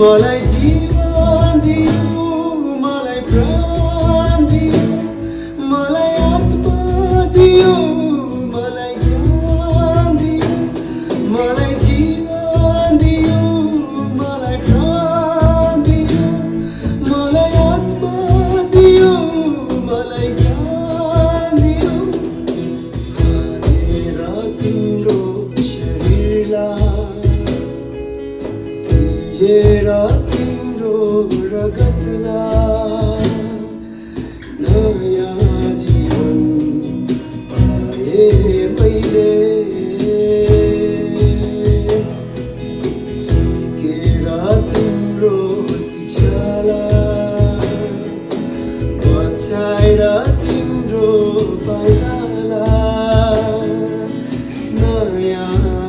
मलाई जीवन दियो मलाई प्राण दियो मलाई आत्मा दियो मलाई ज्ञान दियो मलाई जीवन दियो मलाई प्राण दियो मलाई आत्मा दियो मलाई ज्ञान दियो खाएर तिम्रो शरीरलाई पिएर तिम्रो रगतलाई नयाँ जीवन पाए मैले सिकेर तिम्रो शिक्षालाई बचाएर तिम्रो पाइलालाई नयाँ